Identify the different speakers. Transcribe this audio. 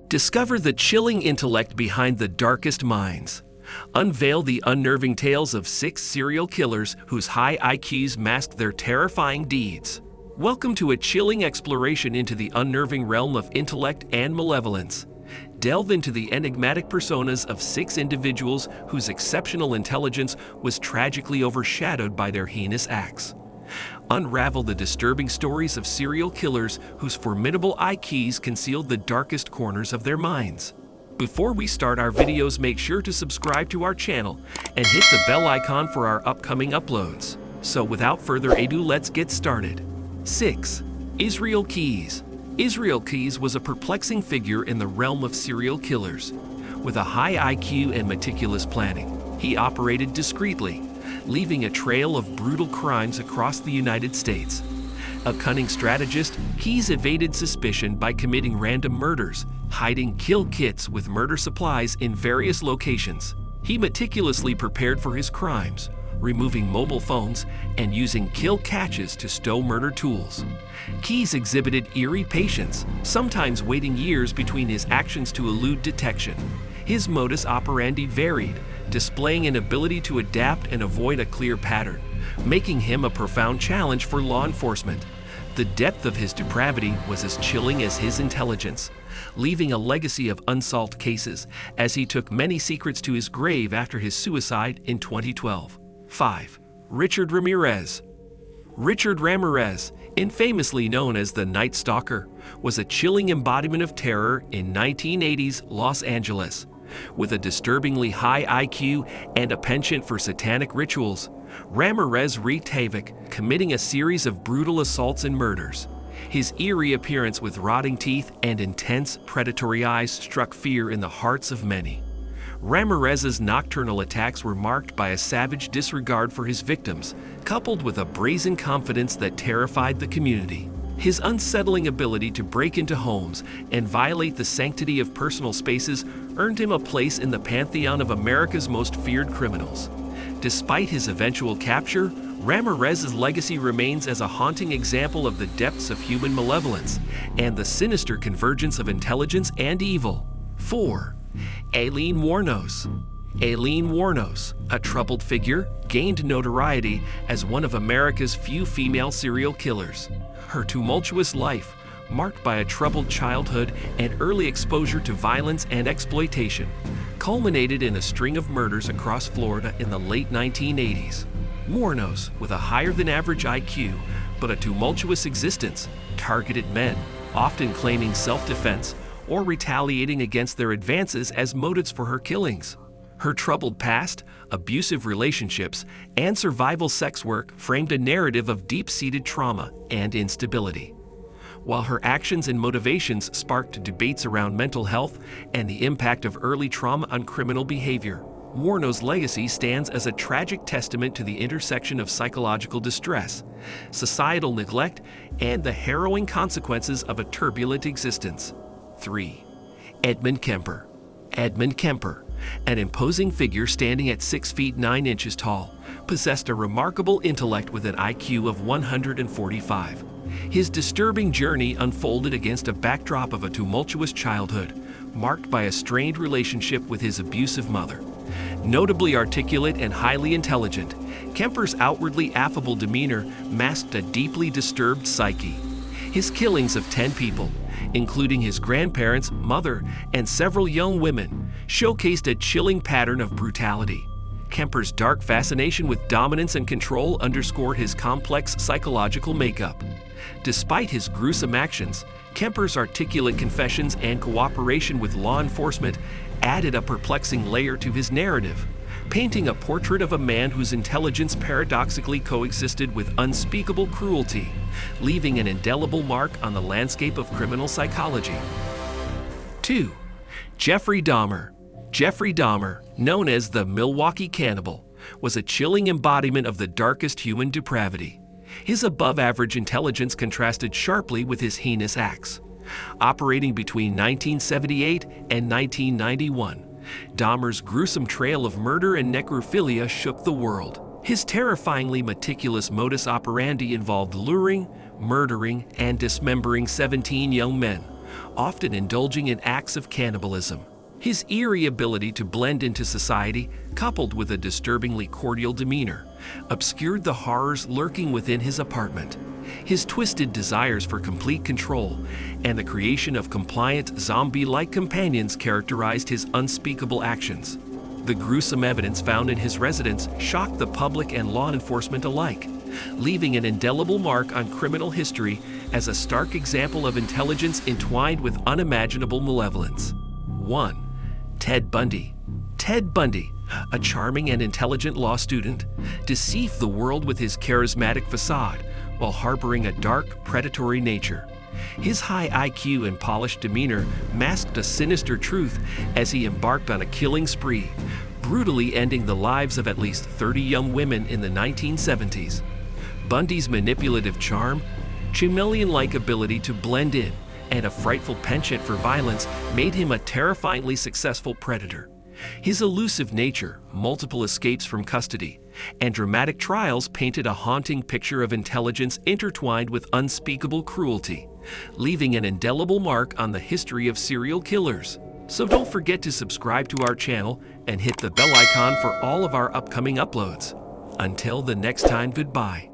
Speaker 1: Discover the chilling intellect behind the darkest minds. Unveil the unnerving tales of 6 serial killers whose high IQs mask their terrifying deeds. Welcome to a chilling exploration into the unnerving realm of intellect and malevolence. Delve into the enigmatic personas of 6 individuals whose exceptional intelligence was tragically overshadowed by their heinous acts. Unravel the disturbing stories of serial killers whose formidable IQs concealed the darkest corners of their minds. Before we start our videos, make sure to subscribe to our channel and hit the bell icon for our upcoming uploads. So without further ado, let's get started. 6. Israel Keyes. Israel Keyes was a perplexing figure in the realm of serial killers. With a high IQ and meticulous planning, he operated discreetly, leaving a trail of brutal crimes across the United States. A cunning strategist, Keyes evaded suspicion by committing random murders, hiding kill kits with murder supplies in various locations. He meticulously prepared for his crimes, removing mobile phones and using kill catches to stow murder tools. Keyes exhibited eerie patience, sometimes waiting years between his actions to elude detection. His modus operandi varied, displaying an ability to adapt and avoid a clear pattern, making him a profound challenge for law enforcement. The depth of his depravity was as chilling as his intelligence, leaving a legacy of unsolved cases as he took many secrets to his grave after his suicide in 2012. 5. Richard Ramirez. Richard Ramirez, infamously known as the Night Stalker, was a chilling embodiment of terror in 1980s Los Angeles. With a disturbingly high IQ and a penchant for satanic rituals, Ramirez wreaked havoc, committing a series of brutal assaults and murders. His eerie appearance with rotting teeth and intense, predatory eyes struck fear in the hearts of many. Ramirez's nocturnal attacks were marked by a savage disregard for his victims, coupled with a brazen confidence that terrified the community. His unsettling ability to break into homes and violate the sanctity of personal spaces earned him a place in the pantheon of America's most feared criminals. Despite his eventual capture, Ramirez's legacy remains as a haunting example of the depths of human malevolence and the sinister convergence of intelligence and evil. 4. Aileen Wuornos. Aileen Wuornos, a troubled figure, gained notoriety as one of America's few female serial killers. Her tumultuous life, marked by a troubled childhood and early exposure to violence and exploitation, culminated in a string of murders across Florida in the late 1980s. Wuornos, with a higher-than-average IQ but a tumultuous existence, targeted men, often claiming self-defense or retaliating against their advances as motives for her killings. Her troubled past, abusive relationships, and survival sex work framed a narrative of deep-seated trauma and instability. While her actions and motivations sparked debates around mental health and the impact of early trauma on criminal behavior, Wuornos' legacy stands as a tragic testament to the intersection of psychological distress, societal neglect, and the harrowing consequences of a turbulent existence. 3. Edmund Kemper. Edmund Kemper, an imposing figure standing at 6 feet 9 inches tall, possessed a remarkable intellect with an IQ of 145. His disturbing journey unfolded against a backdrop of a tumultuous childhood, marked by a strained relationship with his abusive mother. Notably articulate and highly intelligent, Kemper's outwardly affable demeanor masked a deeply disturbed psyche. His killings of 10 people, including his grandparents, mother, and several young women, showcased a chilling pattern of brutality. Kemper's dark fascination with dominance and control underscored his complex psychological makeup. Despite his gruesome actions, Kemper's articulate confessions and cooperation with law enforcement added a perplexing layer to his narrative, painting a portrait of a man whose intelligence paradoxically coexisted with unspeakable cruelty, leaving an indelible mark on the landscape of criminal psychology. 2. Jeffrey Dahmer. Jeffrey Dahmer, known as the Milwaukee Cannibal, was a chilling embodiment of the darkest human depravity. His above-average intelligence contrasted sharply with his heinous acts. Operating between 1978 and 1991, Dahmer's gruesome trail of murder and necrophilia shook the world. His terrifyingly meticulous modus operandi involved luring, murdering, and dismembering 17 young men, often indulging in acts of cannibalism. His eerie ability to blend into society, coupled with a disturbingly cordial demeanor, obscured the horrors lurking within his apartment. His twisted desires for complete control and the creation of compliant, zombie-like companions characterized his unspeakable actions. The gruesome evidence found in his residence shocked the public and law enforcement alike, leaving an indelible mark on criminal history as a stark example of intelligence entwined with unimaginable malevolence. 1. Ted Bundy. Ted Bundy, a charming and intelligent law student, deceived the world with his charismatic facade while harboring a dark, predatory nature. His high IQ and polished demeanor masked a sinister truth as he embarked on a killing spree, brutally ending the lives of at least 30 young women in the 1970s. Bundy's manipulative charm, chameleon-like ability to blend in, and a frightful penchant for violence made him a terrifyingly successful predator. His elusive nature, multiple escapes from custody, and dramatic trials painted a haunting picture of intelligence intertwined with unspeakable cruelty, leaving an indelible mark on the history of serial killers. So don't forget to subscribe to our channel and hit the bell icon for all of our upcoming uploads. Until the next time, goodbye.